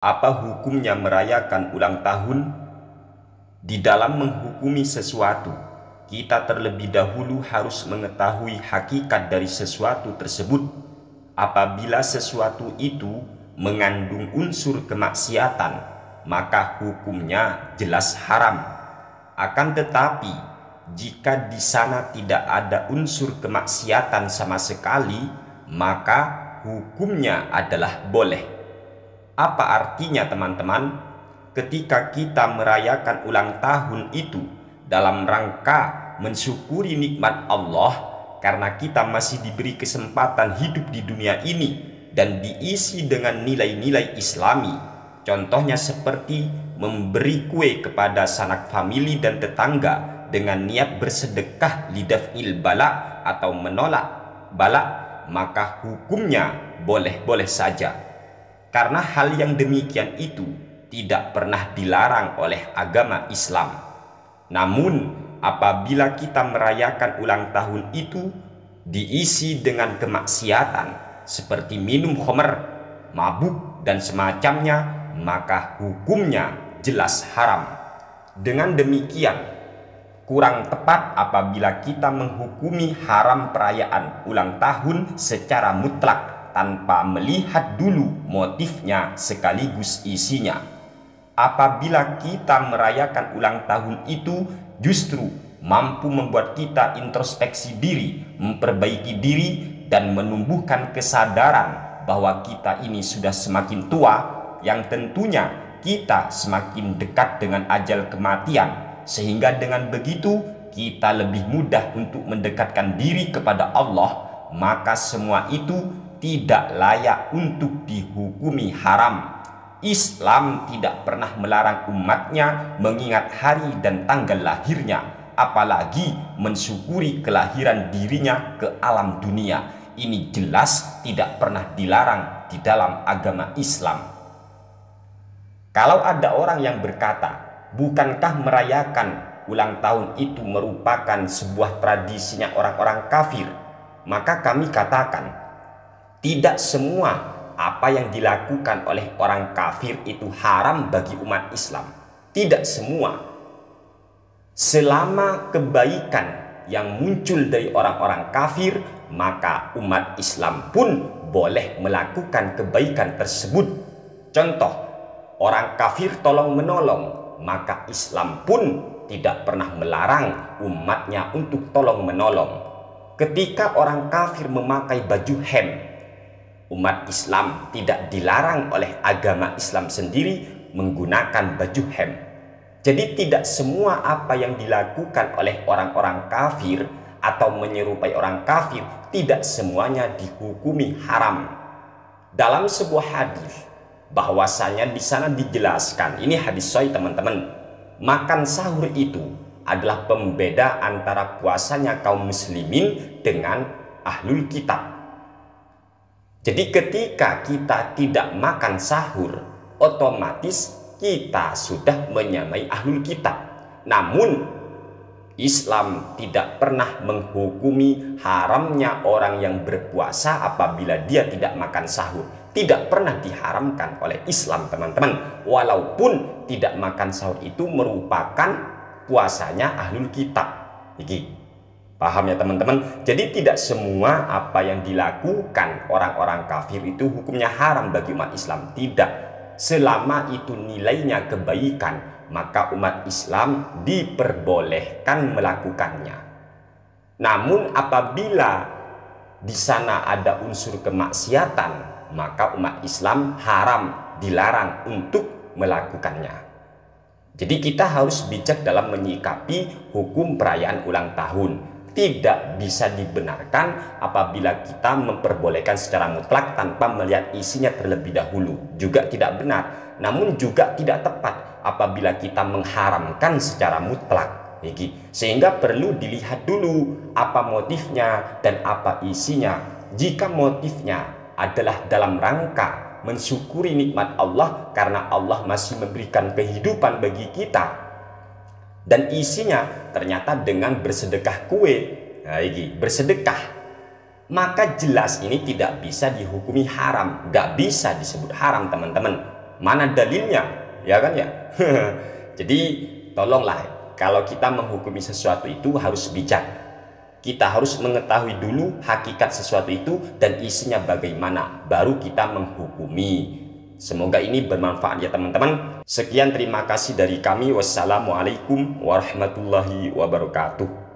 Apa hukumnya merayakan ulang tahun? Di dalam menghukumi sesuatu, kita terlebih dahulu harus mengetahui hakikat dari sesuatu tersebut. Apabila sesuatu itu mengandung unsur kemaksiatan, maka hukumnya jelas haram. Akan tetapi, jika di sana tidak ada unsur kemaksiatan sama sekali, maka hukumnya adalah boleh. Apa artinya, teman-teman? Ketika kita merayakan ulang tahun itu dalam rangka mensyukuri nikmat Allah karena kita masih diberi kesempatan hidup di dunia ini dan diisi dengan nilai-nilai Islami. Contohnya seperti memberi kue kepada sanak famili dan tetangga dengan niat bersedekah lidaf'il bala atau menolak bala, maka hukumnya boleh-boleh saja. Karena hal yang demikian itu tidak pernah dilarang oleh agama Islam. Namun, apabila kita merayakan ulang tahun itu diisi dengan kemaksiatan seperti minum khamr, mabuk, dan semacamnya, maka hukumnya jelas haram. Dengan demikian, kurang tepat apabila kita menghukumi haram perayaan ulang tahun secara mutlak tanpa melihat dulu motifnya sekaligus isinya. Apabila kita merayakan ulang tahun itu justru mampu membuat kita introspeksi diri, memperbaiki diri, dan menumbuhkan kesadaran bahwa kita ini sudah semakin tua, yang tentunya kita semakin dekat dengan ajal kematian, sehingga dengan begitu kita lebih mudah untuk mendekatkan diri kepada Allah, maka semua itu tidak layak untuk dihukumi haram. Islam tidak pernah melarang umatnya mengingat hari dan tanggal lahirnya, apalagi mensyukuri kelahiran dirinya ke alam dunia. Ini jelas tidak pernah dilarang di dalam agama Islam. Kalau ada orang yang berkata, bukankah merayakan ulang tahun itu merupakan sebuah tradisinya orang-orang kafir? Maka kami katakan, tidak semua apa yang dilakukan oleh orang kafir itu haram bagi umat Islam. Tidak semua. Selama kebaikan yang muncul dari orang-orang kafir, maka umat Islam pun boleh melakukan kebaikan tersebut. Contoh, orang kafir tolong menolong, maka Islam pun tidak pernah melarang umatnya untuk tolong menolong. Ketika orang kafir memakai baju hem, umat Islam tidak dilarang oleh agama Islam sendiri menggunakan baju hem. Jadi tidak semua apa yang dilakukan oleh orang-orang kafir atau menyerupai orang kafir tidak semuanya dihukumi haram. Dalam sebuah hadis bahwasanya di sana dijelaskan, ini hadis sahih teman-teman, makan sahur itu adalah pembeda antara puasanya kaum muslimin dengan ahlul kitab. Jadi ketika kita tidak makan sahur, otomatis kita sudah menyamai ahlul kitab. Namun Islam tidak pernah menghukumi haramnya orang yang berpuasa apabila dia tidak makan sahur. Tidak pernah diharamkan oleh Islam, teman-teman. Walaupun tidak makan sahur itu merupakan puasanya ahlul kitab. Iki paham ya teman-teman? Jadi tidak semua apa yang dilakukan orang-orang kafir itu hukumnya haram bagi umat Islam. Tidak. Selama itu nilainya kebaikan, maka umat Islam diperbolehkan melakukannya. Namun apabila di sana ada unsur kemaksiatan, maka umat Islam haram, dilarang untuk melakukannya. Jadi kita harus bijak dalam menyikapi hukum perayaan ulang tahun. Tidak bisa dibenarkan apabila kita memperbolehkan secara mutlak tanpa melihat isinya terlebih dahulu. Juga tidak benar. Namun juga tidak tepat apabila kita mengharamkan secara mutlak. Sehingga perlu dilihat dulu apa motifnya dan apa isinya. Jika motifnya adalah dalam rangka mensyukuri nikmat Allah karena Allah masih memberikan kehidupan bagi kita, dan isinya ternyata dengan bersedekah kue, bersedekah, maka jelas ini tidak bisa dihukumi haram, gak bisa disebut haram teman-teman. Mana dalilnya? Ya kan ya? Jadi tolonglah, kalau kita menghukumi sesuatu itu harus bijak. Kita harus mengetahui dulu hakikat sesuatu itu dan isinya bagaimana, baru kita menghukumi. Semoga ini bermanfaat ya teman-teman. Sekian, terima kasih dari kami. Wassalamualaikum warahmatullahi wabarakatuh.